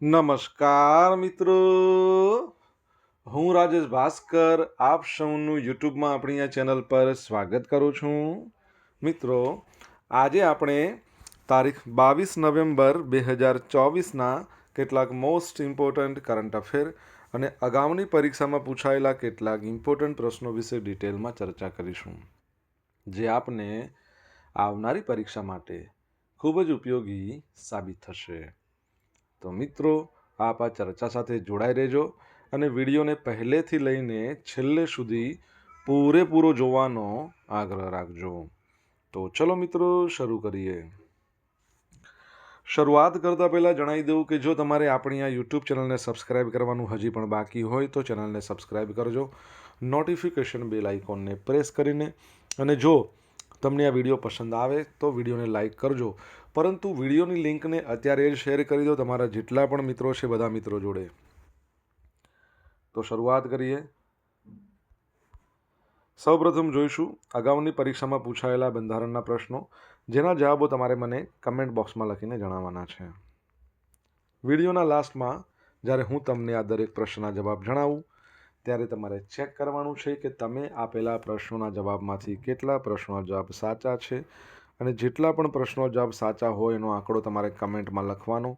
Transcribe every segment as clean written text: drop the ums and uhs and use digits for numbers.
નમસ્કાર મિત્રો, હું રાજેશ ભાસ્કર આપ સૌનું યુટ્યુબમાં આપણી આ ચેનલ પર સ્વાગત કરું છું. મિત્રો, આજે આપણે તારીખ 22 નવેમ્બર 2024ના કેટલાક મોસ્ટ ઇમ્પોર્ટન્ટ કરંટ અફેર અને અગાઉની પરીક્ષામાં પૂછાયેલા કેટલાક ઇમ્પોર્ટન્ટ પ્રશ્નો વિશે ડિટેલમાં ચર્ચા કરીશું, જે આપને આવનારી પરીક્ષા માટે ખૂબ જ ઉપયોગી સાબિત થશે. તો મિત્રો, આપ આ ચર્ચા સાથે જોડાઈ રહેજો અને વિડીયોને પહેલેથી લઈને છેલ્લે સુધી પૂરેપૂરો જોવાનો આગ્રહ રાખજો. તો ચલો મિત્રો, શરૂ કરીએ. શરૂઆત કરતાં પહેલાં જણાવી દઉં કે જો તમારે આપણી આ યુટ્યુબ ચેનલને સબસ્ક્રાઈબ કરવાનું હજી પણ બાકી હોય તો ચેનલને સબસ્ક્રાઈબ કરજો, નોટિફિકેશન બેલ આઇકોનને પ્રેસ કરીને. અને જો તમને આ વિડીયો પસંદ આવે તો વિડીયોને લાઇક કરજો, પરંતુ વિડીયોની લિંકને અત્યારે જ શેર કરી દો તમારા જેટલા પણ મિત્રો છે બધા મિત્રો જોડે. તો શરૂઆત કરીએ. સૌપ્રથમ જોઈશું અગાઉની પરીક્ષામાં પૂછાયેલા બંધારણના પ્રશ્નો, જેના જવાબો તમારે મને કમેન્ટ બોક્સમાં લખીને જણાવવાના છે. વિડીયોના લાસ્ટમાં જ્યારે હું તમને આ દરેક પ્રશ્નના જવાબ જણાવું ત્યારે તમારે ચેક કરવાનું છે કે તમે આપેલા પ્રશ્નોના જવાબમાંથી કેટલા પ્રશ્નોના જવાબ સાચા છે, અને જેટલા પણ પ્રશ્નો જવાબ સાચા હોય એનો આંકડો તમારે કમેન્ટમાં લખવાનો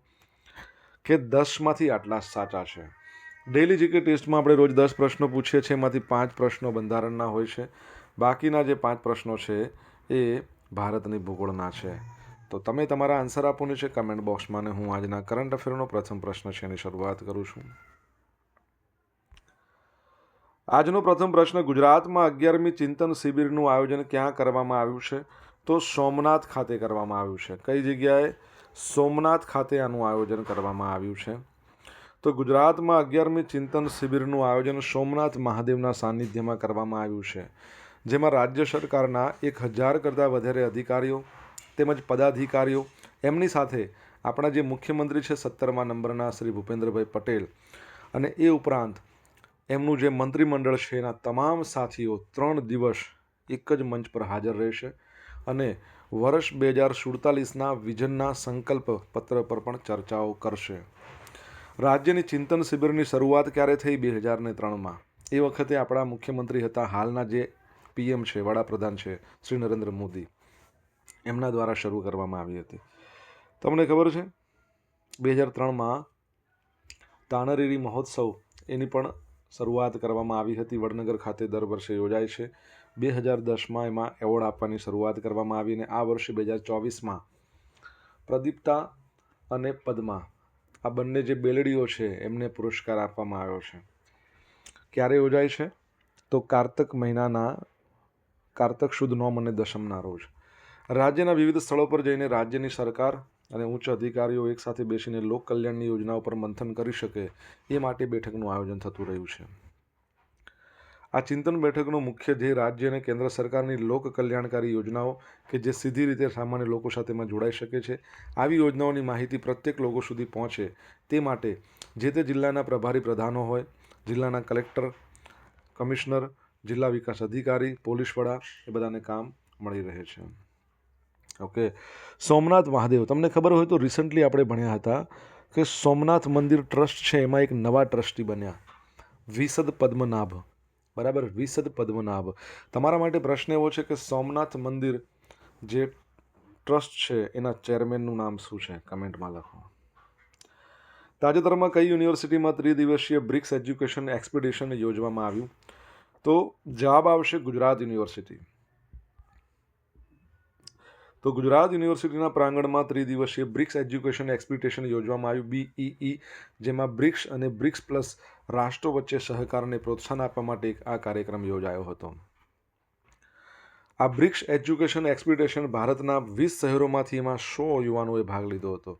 કે 10માંથી આટલા સાચા છે. ડેઇલી જીકે ટેસ્ટમાં આપણે રોજ 10 પ્રશ્નો પૂછીએ છીએ, એમાંથી 5 પ્રશ્નો બંધારણના હોય છે, બાકીના જે 5 પ્રશ્નો છે એ ભારતની ભૂગોળના છે. તો તમે તમારા આન્સર આપવાનું છે કમેન્ટ બોક્સમાં, અને હું આજના કરંટ અફેરનો પ્રથમ પ્રશ્ન છે એની શરૂઆત કરું છું. આજનો પ્રથમ પ્રશ્ન, ગુજરાતમાં 11મી ચિંતન શિબિરનું આયોજન ક્યાં કરવામાં આવ્યું છે? તો સોમનાથ ખાતે કરવામાં આવ્યું છે. કઈ જગ્યાએ? સોમનાથ ખાતે આનું આયોજન કરવામાં આવ્યું છે. તો ગુજરાતમાં 11મી ચિંતન શિબિરનું આયોજન સોમનાથ મહાદેવના સાનિધ્યમાં કરવામાં આવ્યું છે, જેમાં રાજ્ય સરકારના 1000 કરતાં વધારે અધિકારીઓ તેમજ પદાધિકારીઓ, એમની સાથે આપણા જે મુખ્યમંત્રી છે 17મા નંબરના શ્રી ભૂપેન્દ્રભાઈ પટેલ, અને એ ઉપરાંત એમનું જે મંત્રીમંડળ છે એના તમામ સાથીઓ 3 દિવસ એક જ મંચ પર હાજર રહેશે અને વર્ષ 2047ના વિઝનના સંકલ્પ પત્ર પર પણ ચર્ચાઓ કરશે. રાજ્યની ચિંતન શિબિરની શરૂઆત ક્યારે થઈ? 2003માં. એ વખતે આપણા મુખ્યમંત્રી હતા, હાલના જે પીએમ છે, વડાપ્રધાન છે શ્રી નરેન્દ્ર મોદી, એમના દ્વારા શરૂ કરવામાં આવી હતી. તમને ખબર છે 2003માં તાનારીરી મહોત્સવ એની પણ શરૂઆત કરવામાં આવી હતી, વડનગર ખાતે દર વર્ષે યોજાય છે. 2010માં એમાં એવોર્ડ આપવાની શરૂઆત કરવામાં આવી, અને આ વર્ષે 2024માં પ્રદીપ્તા અને પદ્મા, આ બંને જે બેલડીઓ છે એમને પુરસ્કાર આપવામાં આવ્યો છે. ક્યારે યોજાય છે? તો કારતક મહિનાના કારતક સુદ નોમ અને દશમના રોજ. રાજ્યના વિવિધ સ્થળો પર જઈને રાજ્યની સરકાર અને ઉચ્ચ અધિકારીઓ એકસાથે બેસીને લોક કલ્યાણની યોજનાઓ પર મંથન કરી શકે એ માટે બેઠકનું આયોજન થતું રહ્યું છે. આ ચિંતન બેઠકનો મુખ્ય ધ્યેય રાજ્ય અને કેન્દ્ર સરકારની લોક કલ્યાણકારી યોજનાઓ કે જે સીધી રીતે સામાન્ય લોકો સાથેમાં જોડાઈ શકે છે, આવી યોજનાઓની માહિતી પ્રત્યેક લોકો સુધી પહોંચે તે માટે જે તે જિલ્લાના પ્રભારી પ્રધાનો હોય, જિલ્લાના કલેક્ટર, કમિશનર, જિલ્લા વિકાસ અધિકારી, પોલીસ વડા, એ બધાને કામ મળી રહે છે. ઓકે. સોમનાથ મહાદેવ, તમને ખબર હોય તો રિસન્ટલી આપણે ભણ્યા હતા કે સોમનાથ મંદિર ટ્રસ્ટ છે એમાં એક નવા ટ્રસ્ટી બન્યા, વિશદ પદ્મનાભ. બરાબર, વિશદ પદ્મનાભ. તમારા માટે પ્રશ્ન એવો છે કે સોમનાથ મંદિર જે ટ્રસ્ટ છે એના ચેરમેનનું નામ શું છે? કમેન્ટમાં લખો. તાજેતરમાં કઈ યુનિવર્સિટીમાં 3 દિવસીય બ્રિક્સ એજ્યુકેશન એક્સપિડિશન યોજવામાં આવ્યું? તો જવાબ આવશે ગુજરાત યુનિવર્સિટી. તો ગુજરાત યુનિવર્સિટીના પ્રાંગણમાં 3 દિવસીય બ્રિક્સ એજ્યુકેશન એક્સપિડિશન યોજવામાં આવ્યું, BEE, જેમાં બ્રિક્સ અને બ્રિક્સ પ્લસ રાષ્ટ્રો વચ્ચે સહકારને પ્રોત્સાહન આપવા માટે આ કાર્યક્રમ યોજાયો હતો. આ બ્રિક્સ એજ્યુકેશન એક્સપિડિશન ભારતના 20 શહેરોમાંથી એમાં 100 યુવાનોએ ભાગ લીધો હતો.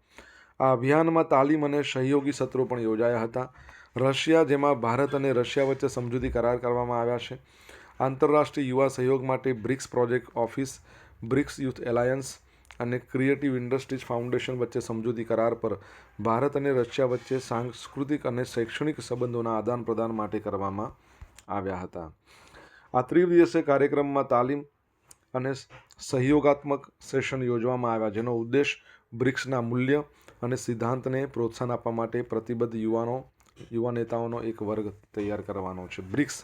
આ અભિયાનમાં તાલીમ અને સહયોગી સત્રો પણ યોજાયા હતા. રશિયા, જેમાં ભારત અને રશિયા વચ્ચે સમજૂતી કરાર કરવામાં આવ્યા છે. આંતરરાષ્ટ્રીય યુવા સહયોગ માટે BRICS project office, BRICS youth alliance અને ક્રિએટિવ ઇન્ડસ્ટ્રીઝ ફાઉન્ડેશન વચ્ચે સમજૂતી કરાર પર ભારત અને રશિયા વચ્ચે સાંસ્કૃતિક અને શૈક્ષણિક સંબંધોના આદાન પ્રદાન માટે કરવામાં આવ્યા હતા. આ ત્રિદિવસીય કાર્યક્રમમાં તાલીમ અને સહયોગાત્મક સેશન યોજવામાં આવ્યા, જેનો ઉદ્દેશ બ્રિક્સના મૂલ્ય અને સિદ્ધાંતને પ્રોત્સાહન આપવા માટે પ્રતિબદ્ધ યુવા નેતાઓનો એક વર્ગ તૈયાર કરવાનો છે. BRICS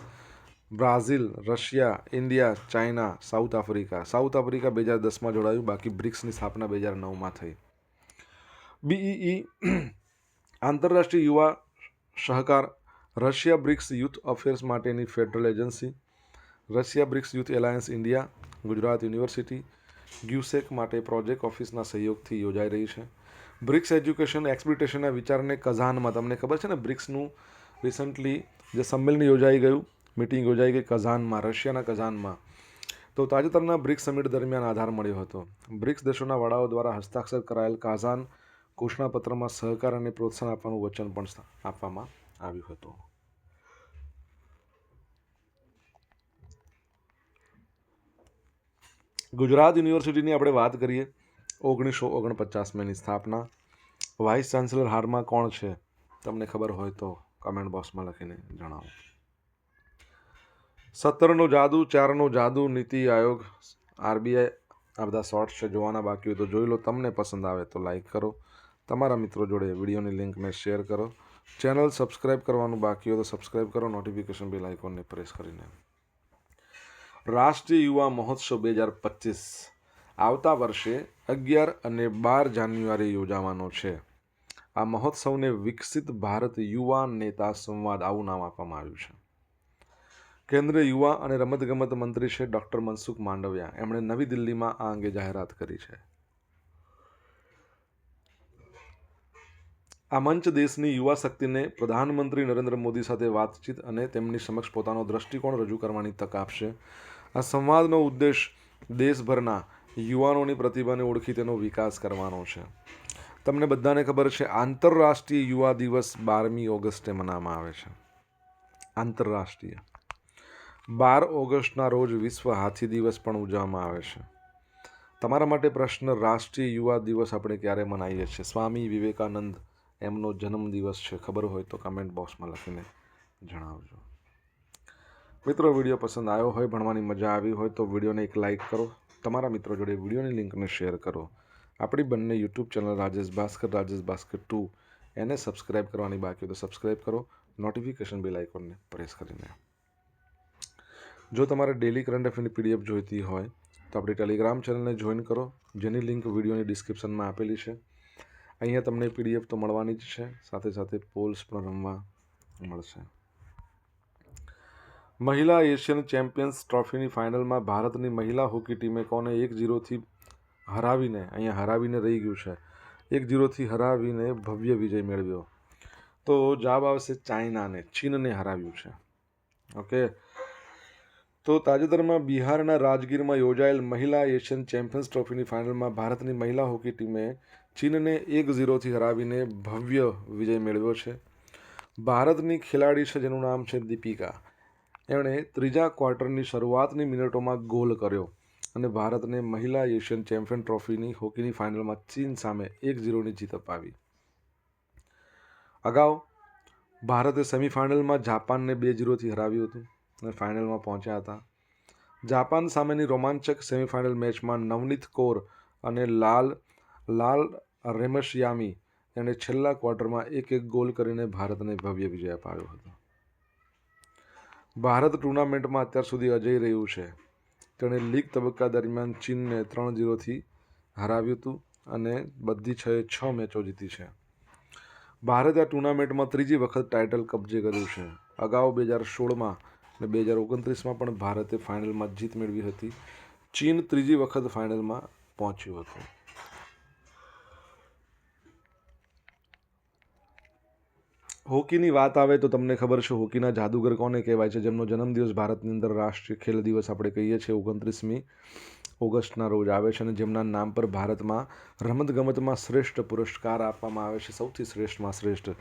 Brazil, Russia, India, China, South Africa. South Africa 2010માં જોડાયું, બાકી બ્રિક્સની સ્થાપના 2009માં થઈ. BEE આંતરરાષ્ટ્રીય યુવા સહકાર. રશિયા બ્રિક્સ યુથ અફેર્સ માટેની federal agency. Russia BRICS youth alliance India, Gujarat university, ગ્યુસેક માટે પ્રોજેક્ટ ઓફિસના સહયોગથી યોજાઈ રહી છે. બ્રિક્સ એજ્યુકેશન એક્સપિટેશનના વિચારને કઝાનમાં, તમને ખબર છે ને બ્રિક્સનું રિસન્ટલી જે સંમેલન યોજાઈ ગયું, મિટિંગ યોજાઈ ગઈ કઝાનમાં, રશિયાના કઝાનમાં. તો તાજેતરના બ્રિક્સ સમિટ દરમિયાન આધાર મળ્યો હતો. બ્રિક્સ દેશોના વડાઓ દ્વારા હસ્તાક્ષર કરાયેલ કાઝાન ઘોષણાપત્રમાં સહકાર અને પ્રોત્સાહન આપવાનું વચન પણ આપવામાં આવ્યું હતું. ગુજરાત યુનિવર્સિટીની આપણે વાત કરીએ. 1949માં એની સ્થાપના. વાઇસ ચાન્સલર હાલમાં કોણ છે? તમને ખબર હોય તો કમેન્ટ બોક્સમાં લખીને જણાવો. 17નો જાદુ, 4નો જાદુ, નીતિ આયોગ, RBI, આ બધા શોર્ટ્સ છે. જોવાના બાકી હોય તો જોઈ લો. તમને પસંદ આવે તો લાઈક કરો, તમારા મિત્રો જોડે વિડીયોની લિંકને શેર કરો. ચેનલ સબસ્ક્રાઈબ કરવાનું બાકી હોય તો સબસ્ક્રાઈબ કરો, નોટિફિકેશન બેલ આઇકોનને પ્રેસ કરીને. રાષ્ટ્રીય યુવા મહોત્સવ 2025 આવતા વર્ષે 11 અને 12 જાન્યુઆરી યોજાવાનો છે. આ મહોત્સવને વિકસિત ભારત યુવા નેતા સંવાદ આવું નામ આપવામાં આવ્યું છે. કેન્દ્રીય યુવા અને રમતગમત મંત્રી છે ડૉક્ટર મનસુખ માંડવિયા. એમણે નવી દિલ્હીમાં આ અંગે જાહેરાત કરી છે. આ મંચ દેશની યુવા શક્તિને પ્રધાનમંત્રી નરેન્દ્ર મોદી સાથે વાતચીત અને તેમની સમક્ષ પોતાનો દ્રષ્ટિકોણ રજૂ કરવાની તક આપશે. આ સંવાદનો ઉદ્દેશ દેશભરના યુવાનોની પ્રતિભાને ઓળખી તેનો વિકાસ કરવાનો છે. તમને બધાને ખબર છે આંતરરાષ્ટ્રીય યુવા દિવસ 12મી ઓગસ્ટે મનાવવામાં આવે છે. આંતરરાષ્ટ્રીય 12 ઓગસ્ટના રોજ વિશ્વ હાથી દિવસ પણ ઉજવવામાં આવે છે. તમારા માટે પ્રશ્ન, રાષ્ટ્રીય યુવા દિવસ આપણે ક્યારે મનાવીએ છીએ? સ્વામી વિવેકાનંદ એમનો જન્મદિવસ છે. ખબર હોય તો કમેન્ટ બોક્સમાં લખીને જણાવજો. મિત્રો, વિડીયો પસંદ આવ્યો હોય, ભણવાની મજા આવી હોય તો વિડીયોને એક લાઇક કરો, તમારા મિત્રો જોડે વિડીયોની લિંકને શેર કરો. આપણી બંને યુટ્યુબ ચેનલ રાજેશ ભાસ્કર 2 એને સબસ્ક્રાઈબ કરવાની બાકી હોય તો સબસ્ક્રાઈબ કરો, નોટિફિકેશન બેલ આઇકોનને પ્રેસ કરીને. જો તમારે ડેલી કરંટ અફેરની PDF જોઈતી હોય તો આપણી ટેલિગ્રામ ચેનલને જોઈન કરો, જેની લિંક વિડીયોની ડિસ્ક્રિપ્શનમાં આપેલી છે. અહીંયા તમને PDF તો મળવાની જ છે, સાથે સાથે પોલ્સ પણ રમવા મળશે. મહિલા એશિયન ચેમ્પિયન્સ ટ્રોફીની ફાઇનલમાં ભારતની મહિલા હોકી ટીમે કોને 1-0થી હરાવીને, અહીંયા હરાવીને રહી ગયું છે, 1-0થી હરાવીને ભવ્ય વિજય મેળવ્યો? તો જવાબ આવશે ચાઇનાને, ચીનને હરાવ્યું છે. ઓકે. તો તાજેતરમાં બિહારના રાજગીરમાં યોજાયેલ મહિલા એશિયન ચેમ્પિયન્સ ટ્રોફીની ફાઇનલમાં ભારતની મહિલા હોકી ટીમે ચીનને 1-0થી હરાવીને ભવ્ય વિજય મેળવ્યો છે. ભારતની ખેલાડી છે જેનું નામ છે દીપિકા. એમણે ત્રીજા ક્વાર્ટરની શરૂઆતની મિનિટોમાં ગોલ કર્યો અને ભારતને મહિલા એશિયન ચેમ્પિયન ટ્રોફીની હોકીની ફાઇનલમાં ચીન સામે 1-0ની જીત અપાવી. અગાઉ ભારતે સેમિફાઇનલમાં જાપાનને 2-0થી હરાવ્યું હતું અને ફાઇનલમાં પહોંચ્યા હતા. જાપાન સામેની રોમાંચક સેમિફાઇનલ મેચમાં નવનીત કૌર અને લાલ રેમશયામી એણે છેલ્લા ક્વાર્ટરમાં 1-1 ગોલ કરીને ભારતને ભવ્ય વિજય અપાવ્યો હતો. ભારત ટુર્નામેન્ટમાં અત્યાર સુધી અજેય રહ્યું છે. તેણે લીગ તબક્કા દરમિયાન ચીનને 3-0થી હરાવ્યું હતું અને બધી 6 મેચો જીતી છે. ભારતે આ ટુર્નામેન્ટમાં ત્રીજી વખત ટાઇટલ કબજે કર્યું છે. અગાઉ 2016માં અને 2029માં પણ ભારતે ફાઇનલમાં જીત મેળવી હતી. ચીન ત્રીજી વખત ફાઇનલમાં પહોંચ્યું હતું. હોકીની વાત આવે તો તમને ખબર છે હોકીના જાદુગર કોને કહેવાય છે, જેમનો જન્મદિવસ ભારતની અંદર રાષ્ટ્રીય ખેલ દિવસ આપણે કહીએ છીએ 29મી ઓગસ્ટના રોજ આવે છે અને જેમના નામ પર ભારતમાં રમતગમતમાં શ્રેષ્ઠ પુરસ્કાર આપવામાં આવે છે, સૌથી શ્રેષ્ઠમાં શ્રેષ્ઠ.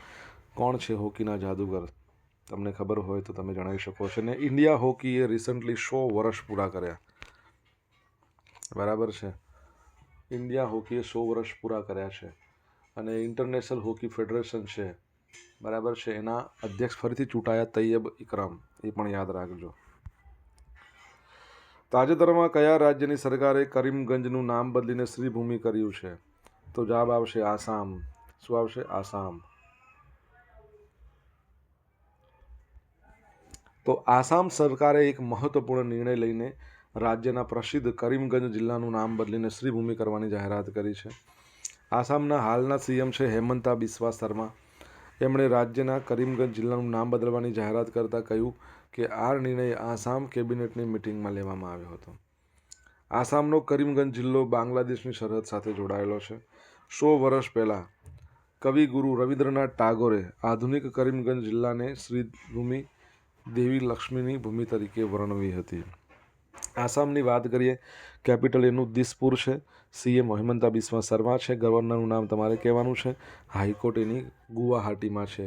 કોણ છે હોકીના જાદુગર? તમને ખબર હોય તો તમે જણાવી શકો છો. ને ઇન્ડિયા હોકીએ રિસન્ટલી 100 વર્ષ પૂરા કર્યા. બરાબર છે, ઇન્ડિયા હોકીએ 100 વર્ષ પૂરા કર્યા છે અને ઇન્ટરનેશનલ હોકી ફેડરેશન છે, બરાબર છે, એના અધ્યક્ષ ફરીથી ચૂંટાયા તૈયબ ઇકરામ, એ પણ યાદ રાખજો. તાજેતરમાં કયા રાજ્યની સરકારે કરીમગંજનું નામ બદલીને શ્રીભૂમિ કર્યું છે? તો જવાબ આવશે આસામ. શું આવશે? આસામ. તો આસામ સરકારે એક મહત્વપૂર્ણ નિર્ણય લઈને રાજ્યના પ્રસિદ્ધ કરીમગંજ જિલ્લાનું નામ બદલીને શ્રીભૂમિ કરવાની જાહેરાત કરી છે. આસામના હાલના સીએમ છે હેમંતા બિસ્વા શર્મા. એમણે રાજ્યના કરીમગંજ જિલ્લાનું નામ બદલવાની જાહેરાત કરતાં કહ્યું કે આ નિર્ણય આસામ કેબિનેટની મિટિંગમાં લેવામાં આવ્યો હતો. આસામનો કરીમગંજ જિલ્લો બાંગ્લાદેશની સરહદ સાથે જોડાયેલો છે. 100 વર્ષ પહેલાં કવિગુરુ રવિન્દ્રનાથ ટાગોરે આધુનિક કરીમગંજ જિલ્લાને શ્રીભૂમિ દેવી લક્ષ્મીની ભૂમિ તરીકે વર્ણવી હતી. આસામની વાત કરીએ, કેપિટલ એનું દિસપુર છે. સીએમ હેમંતા બિસ્વા શર્મા છે. ગવર્નરનું નામ તમારે કહેવાનું છે. હાઈકોર્ટ એની ગુવાહાટીમાં છે.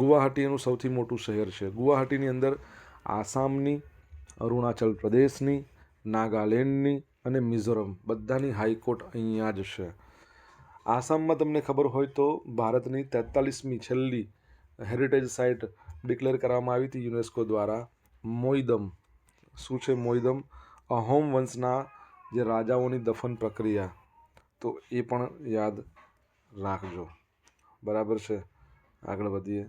ગુવાહાટી એનું સૌથી મોટું શહેર છે. ગુવાહાટીની અંદર આસામની, અરુણાચલ પ્રદેશની, નાગાલેન્ડની અને મિઝોરમ બધાની હાઈકોર્ટ અહીંયા જ છે. આસામમાં તમને ખબર હોય તો ભારતની 43મી છેલ્લી હેરિટેજ સાઇટ ડિક્લેર કરવામાં આવી હતી યુનેસ્કો દ્વારા. મોઈદમ. શું છે મોઈદમ? અહોમ વંશના જે રાજાઓની દફન પ્રક્રિયા, તો એ પણ યાદ રાખજો. બરાબર છે. આગળ વધીએ.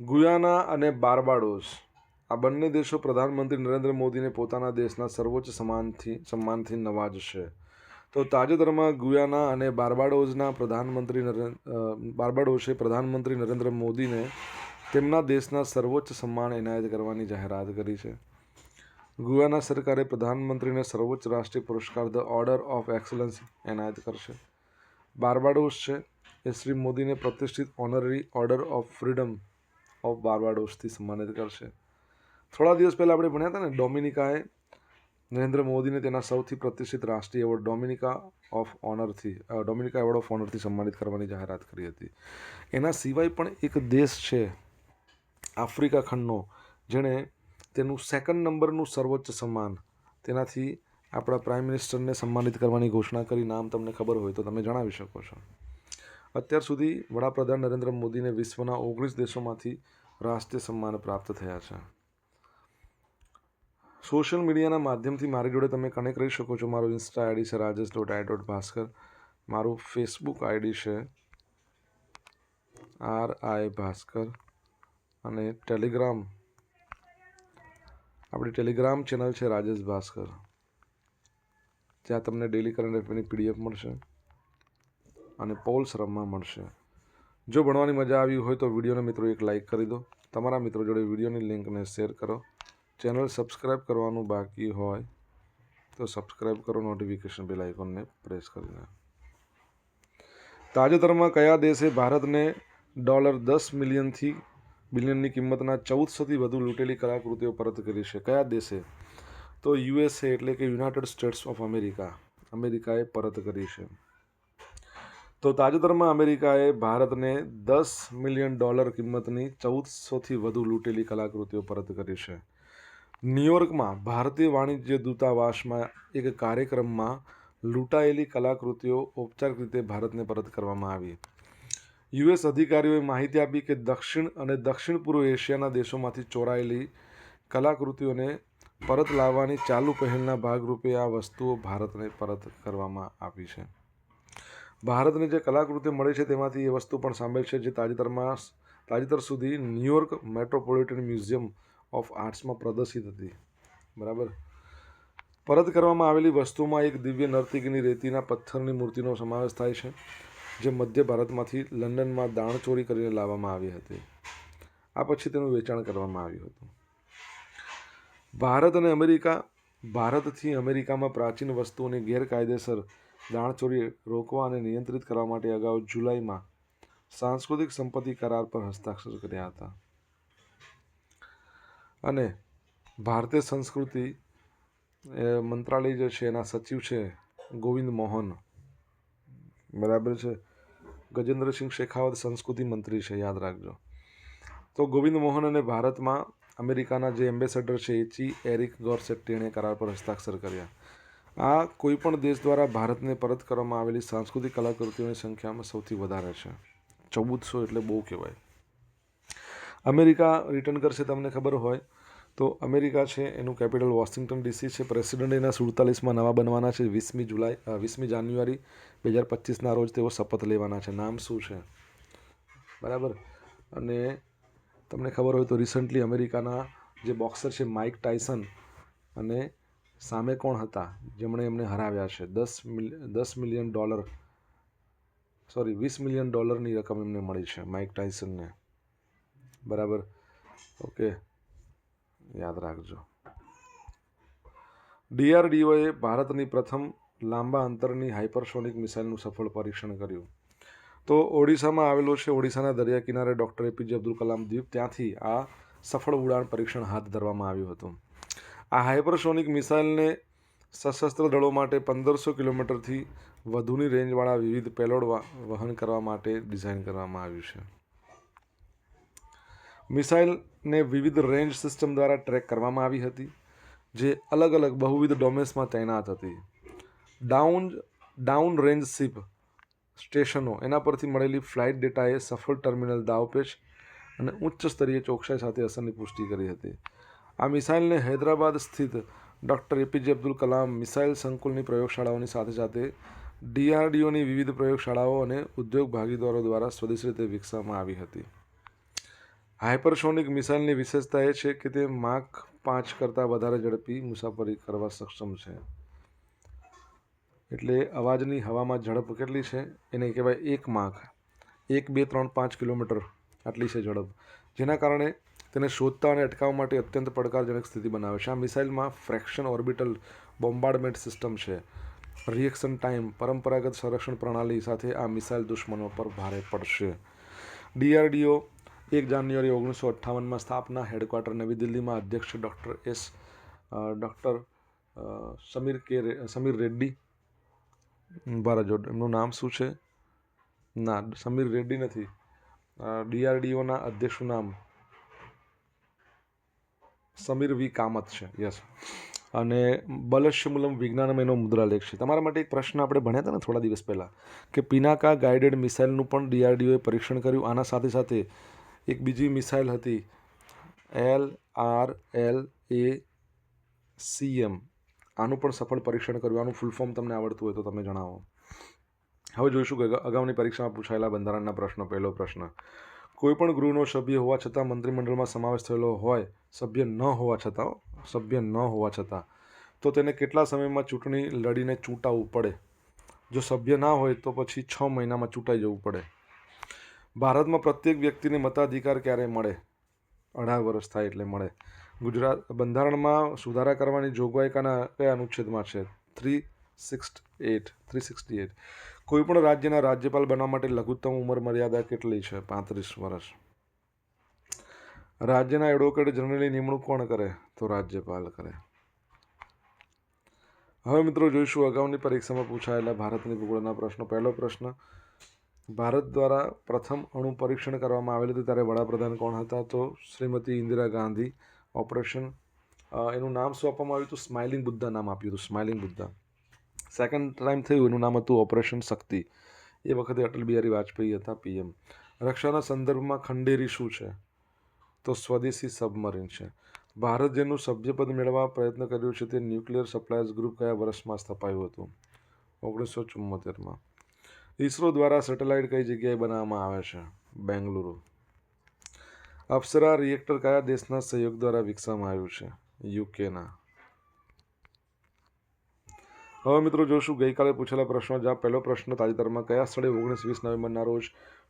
ગુયાના અને બાર્બાડોસ આ બંને દેશો પ્રધાનમંત્રી નરેન્દ્ર મોદીને પોતાના દેશના સર્વોચ્ચ સન્માનથી નવાજશે. તો તાજેતરમાં ગુયાના અને બાર્બાડોસના બાર્બાડોસે પ્રધાનમંત્રી નરેન્દ્ર મોદીને તેમના દેશના સર્વોચ્ચ સન્માન એનાયત કરવાની જાહેરાત કરી છે. ગુયાના સરકારે પ્રધાનમંત્રીને સર્વોચ્ચ રાષ્ટ્રીય પુરસ્કાર ધ ઓર્ડર ઓફ એક્સલન્સ એનાયત કરશે. બાર્બાડોસ છે એ શ્રી મોદીને પ્રતિષ્ઠિત honorary order of freedom of બાર્બાડોસથી સન્માનિત કરશે. થોડા દિવસ પહેલાં આપણે ભણ્યા હતા ને, ડોમિનિકાએ નરેન્દ્ર મોદીને તેના સૌથી પ્રતિષ્ઠિત રાષ્ટ્રીય એવોર્ડ ડોમિનિકા એવોર્ડ ઓફ ઓનરથી સન્માનિત કરવાની જાહેરાત કરી હતી. એના સિવાય પણ એક દેશ છે આફ્રિકા ખંડનો, જેણે તેનું 2nd નંબરનું સર્વોચ્ચ સન્માન તેનાથી આપણા પ્રાઇમ મિનિસ્ટરને સન્માનિત કરવાની ઘોષણા કરી. નામ તમને ખબર હોય તો તમે જણાવી શકો છો. અત્યાર સુધી વડાપ્રધાન નરેન્દ્ર મોદીને વિશ્વના 19 દેશોમાંથી રાષ્ટ્રીય સન્માન પ્રાપ્ત થયા છે. સોશિયલ મીડિયાના માધ્યમથી મારી જોડે તમે કનેક્ટ રહી શકો છો. મારું ઇન્સ્ટા આઈડી છે rajesh.i.bhaskar. મારું ફેસબુક આઈડી છે RI ભાસ્કર. અને આપણી ટેલિગ્રામ ચેનલ છે રાજેશ ભાસ્કર. ત્યાં તમને ડેલી કરંટ અફેરની PDF મળશે અને પોલ્સ રમવા મળશે. જો ભણવાની મજા આવી હોય તો વિડીયોને મિત્રો એક લાઇક કરી દો. તમારા મિત્રો જોડે વિડીયોની લિંકને શેર કરો. ચેનલ સબસ્ક્રાઈબ કરવાનું બાકી હોય તો સબસ્ક્રાઈબ કરો, નોટિફિકેશન બેલ આઇકોનને પ્રેસ કરીને. તાજેતરમાં કયા દેશે ભારતને $10 બિલિયનની કિંમતના 1400થી વધુ લૂંટેલી કલાકૃતિઓ પરત કરી છે? કયા દેશે? તો USA એટલે કે યુનાઇટેડ સ્ટેટ્સ ઓફ અમેરિકાએ પરત કરી છે. તો તાજેતરમાં અમેરિકાએ ભારતને $10 મિલિયન કિંમતની 1400થી વધુ લૂંટેલી કલાકૃતિઓ પરત કરી છે. ન્યૂયોર્કમાં ભારતીય વાણિજ્ય દૂતાવાસમાં એક કાર્યક્રમમાં લૂંટાયેલી કલાકૃતિઓ ઔપચારિક રીતે ભારતને પરત કરવામાં આવી. US અધિકારીઓએ માહિતી આપી કે દક્ષિણ પૂર્વ એશિયાના દેશોમાંથી ચોરાયેલી કલાકૃતિઓને પરત લાવવાની ચાલુ પહેલના ભાગરૂપે આ વસ્તુઓ ભારતને પરત કરવામાં આવી છે. ભારતને જે કલાકૃતિઓ મળી છે તેમાંથી એ વસ્તુ પણ સામેલ છે જે તાજેતર સુધી ન્યૂયોર્ક મેટ્રોપોલિટન મ્યુઝિયમ ઓફ આર્ટ્સમાં પ્રદર્શિત હતી. બરાબર. પરત કરવામાં આવેલી વસ્તુમાં એક દિવ્ય નર્તકીની રેતીના પથ્થરની મૂર્તિનો સમાવેશ થાય છે, જે મધ્ય ભારતમાંથી લંડનમાં દાણચોરી કરીને લાવવામાં આવી હતી. આ પછી તેનું વેચાણ કરવામાં આવ્યું હતું. ભારતથી અમેરિકામાં પ્રાચીન વસ્તુઓની ગેરકાયદેસર દાણચોરી રોકવા અને નિયંત્રિત કરવા માટે અગાઉ જુલાઈમાં સાંસ્કૃતિક સંપત્તિ કરાર પર હસ્તાક્ષર કર્યા હતા. અને ભારતીય સંસ્કૃતિ મંત્રાલય જે છે એના સચિવ છે ગોવિંદ મોહન. બરાબર છે. ગજેન્દ્રસિંહ શેખાવત સંસ્કૃતિ મંત્રી છે, યાદ રાખજો. તો ગોવિંદ મોહન અને ભારતમાં અમેરિકાના જે એમ્બેસેડર છે એરિક ગોરસેટ્ટી એણે કરાર પર હસ્તાક્ષર કર્યા. આ કોઈપણ દેશ દ્વારા ભારતને પરત કરવામાં આવેલી સાંસ્કૃતિક કલાકૃતિઓની સંખ્યામાં સૌથી વધારે છે. 1400 એટલે બહુ કહેવાય. અમેરિકા રિટર્ન કરશે, તમને ખબર હોય તો અમેરિકા છે એનું કેપિટલ વોશિંગ્ટન ડીસી છે. પ્રેસિડેન્ટ એના 47માં નવા બનવાના છે. 20 જાન્યુઆરી 2025ના રોજ તેઓ શપથ લેવાના છે. નામ શું છે? બરાબર. અને તમને ખબર હોય તો રિસન્ટલી અમેરિકાના જે બોક્સર છે માઇક ટાયસન અને સામે કોણ હતા જેમણે એમને હરાવ્યા છે? $20 મિલિયન રકમ એમને મળી છે માઇક ટાયસનને. બરાબર. ઓકે, યાદ રાખજો. DRDOએ ભારતની પ્રથમ લાંબા અંતરની હાઇપરસોનિક મિસાઇલનું સફળ પરીક્ષણ કર્યું. તો ઓડિશામાં આવેલો છે, ઓડિશાના દરિયા કિનારે ડૉક્ટર APJ અબ્દુલ કલામ દ્વીપ, ત્યાંથી આ સફળ ઉડાન પરીક્ષણ હાથ ધરવામાં આવ્યું હતું. આ હાઇપરસોનિક મિસાઇલને સશસ્ત્ર દળો માટે 1500 કિલોમીટરથી વધુની રેન્જવાળા વિવિધ પેલોડ વહન કરવા માટે ડિઝાઇન કરવામાં આવ્યું છે. મિસાઇલને વિવિધ રેન્જ સિસ્ટમ દ્વારા ટ્રેક કરવામાં આવી હતી, જે અલગ અલગ બહુવિધ ડોમેન્સમાં તૈનાત હતી. ડાઉન રેન્જ શિપ સ્ટેશનો એના પરથી મળેલી ફ્લાઇટ ડેટાએ સફળ ટર્મિનલ દાવપેચ અને ઉચ્ચ સ્તરીય ચોકસાઈ સાથે અસરની પુષ્ટિ કરી હતી. આ મિસાઇલને હૈદરાબાદ સ્થિત doctor APJ Abdul Kalam missile સંકુલની પ્રયોગશાળાઓની સાથે સાથે DRDOની વિવિધ પ્રયોગશાળાઓ અને ઉદ્યોગ ભાગીદારો દ્વારા સ્વદેશી રીતે વિકસાવવામાં આવી હતી. હાઇપરસોનિક મિસાઇલની વિશેષતા એ છે કે તે માક 5 કરતાં વધારે ઝડપી મુસાફરી કરવા સક્ષમ છે. એટલે અવાજની હવામાં ઝડપ કેટલી છે એને કહેવાય 1 માક. 1, 2, 3, 5 કિલોમીટર આટલી છે ઝડપ, જેના કારણે તેને શોધતા અને અટકાવવા માટે અત્યંત પડકારજનક સ્થિતિ બનાવે છે. આ મિસાઇલમાં ફ્રેક્શન ઓર્બિટલ બોમ્બાર્ડમેન્ટ સિસ્ટમ છે. રિએક્શન ટાઈમ પરંપરાગત સંરક્ષણ પ્રણાલી સાથે આ મિસાઇલ દુશ્મનો પર ભારે પડશે. DRDO 1 જાન્યુઆરી 1958માં સ્થાપના, હેડક્વાર્ટર નવી દિલ્હીમાં. અધ્યક્ષ ડૉક્ટર સમીર રેડ્ડી. ભારત જોડ એમનું નામ શું છે? ના, સમીર રેડ્ડી નથી. DRDOના અધ્યક્ષનું નામ સમીર V. કામત છે. યસ. અને બલશ્યમૂલમ વિજ્ઞાનમ એનો મુદ્રાલેખ છે. તમારા માટે એક પ્રશ્ન આપણે ભણ્યા હતા ને થોડા દિવસ પહેલાં કે પિનાકા ગાઇડેડ મિસાઇલનું પણ DRDOએ પરીક્ષણ કર્યું. આના સાથે સાથે એક બીજી મિસાઇલ હતી LRLACM, આનું પણ સફળ પરીક્ષણ કર્યું. આનું ફૂલ ફોર્મ તમને આવડતું હોય તો તમે જણાવો. હવે જોઈશું કે અગાઉની પરીક્ષામાં પૂછાયેલા બંધારણના પ્રશ્નો. પહેલો પ્રશ્ન, કોઈપણ ગૃહનો સભ્ય હોવા છતાં મંત્રીમંડળમાં સમાવેશ થયેલો હોય, સભ્ય ન હોવા છતાં તો તેને કેટલા સમયમાં ચૂંટણી લડીને ચૂંટાવવું પડે? જો સભ્ય ના હોય તો પછી 6 મહિનામાં ચૂંટાઈ જવું પડે. ભારતમાં પ્રત્યેક વ્યક્તિને મતાધિકાર ક્યારે મળે? 18 વર્ષ થાય એટલે મળે. ગુજરાત બંધારણમાં સુધારા કરવાની જોગવાઈ કયા અનુચ્છેદમાં છે? 368. કોઈપણ રાજ્યના રાજ્યપાલ બનવા માટે લઘુત્તમ ઉંમર મર્યાદા કેટલી છે? 35 વર્ષ. રાજ્યના એડવોકેટ જનરલની નિમણૂક કોણ કરે? તો રાજ્યપાલ કરે. હવે મિત્રો જોઈશું અગાઉની પરીક્ષામાં પૂછાયેલા ભારતની ભૂગોળના પ્રશ્નો. પહેલો પ્રશ્ન, ભારત દ્વારા પ્રથમ અણુ પરીક્ષણ કરવામાં આવેલું હતું ત્યારે વડાપ્રધાન કોણ હતા? તો શ્રીમતી ઇન્દિરા ગાંધી. ઓપરેશન એનું નામ શું આપવામાં આવ્યું હતું? સ્માઇલિંગ બુદ્ધા નામ આપ્યું હતું. સ્માઇલિંગ બુદ્ધા. સેકન્ડ ટાઈમ થયું એનું નામ હતું ઓપરેશન શક્તિ. એ વખતે અટલ બિહારી વાજપેયી હતા PM. રક્ષાના સંદર્ભમાં ખંડેરી શું છે? તો સ્વદેશી સબમરીન છે. ભારત જેનું સભ્યપદ મેળવવા પ્રયત્ન કર્યો છે તે ન્યુક્લિયર સપ્લાયર્સ ગ્રુપ કયા વર્ષમાં સ્થપાયું હતું? 1974માં. ઇસરો દ્વારા સેટેલાઇટ કઈ જગ્યાએ બનાવવામાં આવે છે? બેંગલુરુ. અપ્સરા રિએક્ટર કયા દેશના સહયોગ દ્વારા વિકસાવવામાં આવ્યું છે? UKના. હવે મિત્રો જોશું ગઈકાલે પૂછેલા પ્રશ્નો. જ્યાં પહેલો પ્રશ્ન, તાજેતરમાં કયા સ્થળે 19-20 નવેમ્બરના રોજ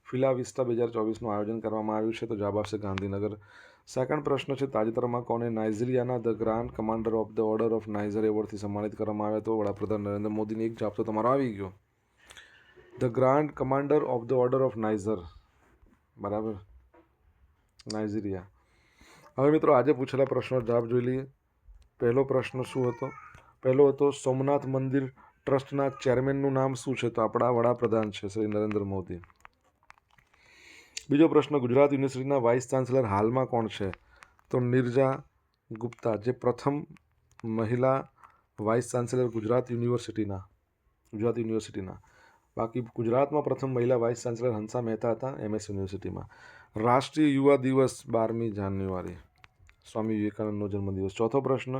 ફિલા વિસ્ટા 2024નું આયોજન કરવામાં આવ્યું છે? તો જવાબ આવશે ગાંધીનગર. સેકન્ડ પ્રશ્ન છે, તાજેતરમાં કોને નાઇજીરિયાના the grand commander of the order of Niger એવોર્ડથી સન્માનિત કરવામાં આવ્યા? તો વડાપ્રધાન નરેન્દ્ર મોદીને. એક જવાબ તો તમારો આવી ગયો. The grand commander of the order of Niger. બરાબર, નાઇજીરિયા. હવે મિત્રો આજે પૂછેલા પ્રશ્નો જવાબ જોઈ લઈએ. પહેલો પ્રશ્ન શું હતો? પહેલો હતો સોમનાથ મંદિર ટ્રસ્ટના ચેરમેનનું નામ શું છે? તો આપણા વડાપ્રધાન છે શ્રી નરેન્દ્ર મોદી. બીજો પ્રશ્ન, ગુજરાત યુનિવર્સિટીના વાઇસ ચાન્સલર હાલમાં કોણ છે? તો નિર્જા ગુપ્તા, જે પ્રથમ મહિલા વાઇસ ચાન્સલર ગુજરાત યુનિવર્સિટીના. બાકી ગુજરાતમાં પ્રથમ મહિલા વાઇસ ચાન્સલર હંસા મહેતા હતા MS યુનિવર્સિટીમાં. રાષ્ટ્રીય યુવા દિવસ 12મી જાન્યુઆરી. સ્વામી વિવેકાનંદનો જન્મદિવસ. ચોથો પ્રશ્ન,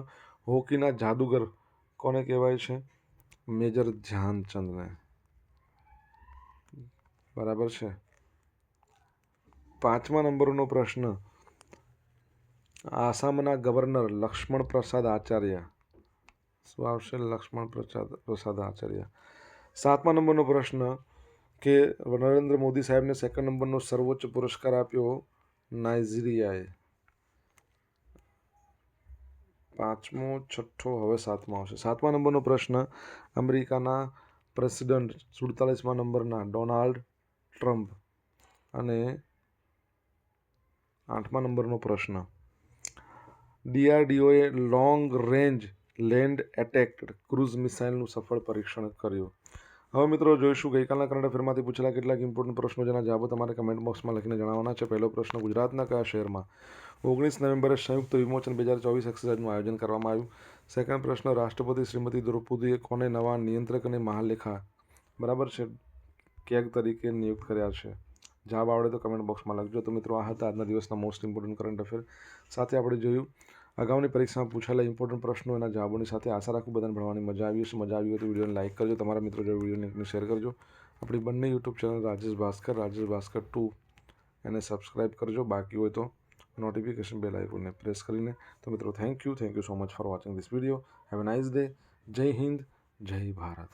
હોકીના જાદુગર કોને કહેવાય છે? મેજર ધ્યાનચંદને. બરાબર છે. 5મા નંબરનો પ્રશ્ન, આસામના ગવર્નર લક્ષ્મણ પ્રસાદ આચાર્ય. શું આવશે? લક્ષ્મણ પ્રસાદ આચાર્ય. 7મા નંબરનો પ્રશ્ન કે નરેન્દ્ર મોદી સાહેબને 2nd નંબરનો સર્વોચ્ચ પુરસ્કાર આપ્યો નાઇજીરિયાએ. 5મો, 6ઠ્ઠો, હવે 7મો આવશે. 7મા નંબરનો પ્રશ્ન, અમેરિકાના પ્રેસિડન્ટ 47મા નંબરના ડોનાલ્ડ ટ્રમ્પ. અને 8મા નંબરનો પ્રશ્ન, DRDOએ long range land attack cruise મિસાઇલનું સફળ પરીક્ષણ કર્યું. હવે મિત્રો જોઈશું ગઈકાલના કરંટ અફેરમાંથી પૂછેલા કેટલાક ઇમ્પોર્ટન્ટ પ્રશ્નો, જેના જવાબો તમારે કમેન્ટ બોક્સમાં લખીને જણાવવાના છે. પહેલો પ્રશ્ન, ગુજરાતના કયા શહેરમાં 19 નવેમ્બરે સંયુક્ત વિમોચન 2024 એક્સરસાઇઝનું આયોજન કરવામાં આવ્યું? સેકન્ડ પ્રશ્ન, રાષ્ટ્રપતિ શ્રીમતી દ્રૌપદીએ કોને નવા નિયંત્રક અને મહાલેખા બરાબર છે કેગ તરીકે નિયુક્ત કર્યા છે? જવાબ આવડે તો કમેન્ટ બોક્સમાં લખજો. તો મિત્રો આ હતા આજના દિવસના મોસ્ટ ઇમ્પોર્ટન્ટ કરંટ અફેર. સાથે આપણે જોયું અગાઉની પરીક્ષામાં પૂછાયેલા ઇમ્પોર્ટન્ટ પ્રશ્નો, એના જવાબોની સાથે. આશા રાખું બધાને ભણવાની મજા આવી હશે. મજા આવી હોય તો વિડીયોને લાઇક કરજો, તમારા મિત્રો જોડે વિડીયો લિંકને શેર કરજો. આપણી બંને યુટ્યુબ ચેનલ રાજેશ ભાસ્કર 2 એને સબસ્ક્રાઈબ કરજો. બાકી હોય તો નોટિફિકેશન બેલ આઇકોનને પ્રેસ કરીને. તો મિત્રો thank you so much for watching this video. Have a nice day. જય હિન્દ, જય ભારત.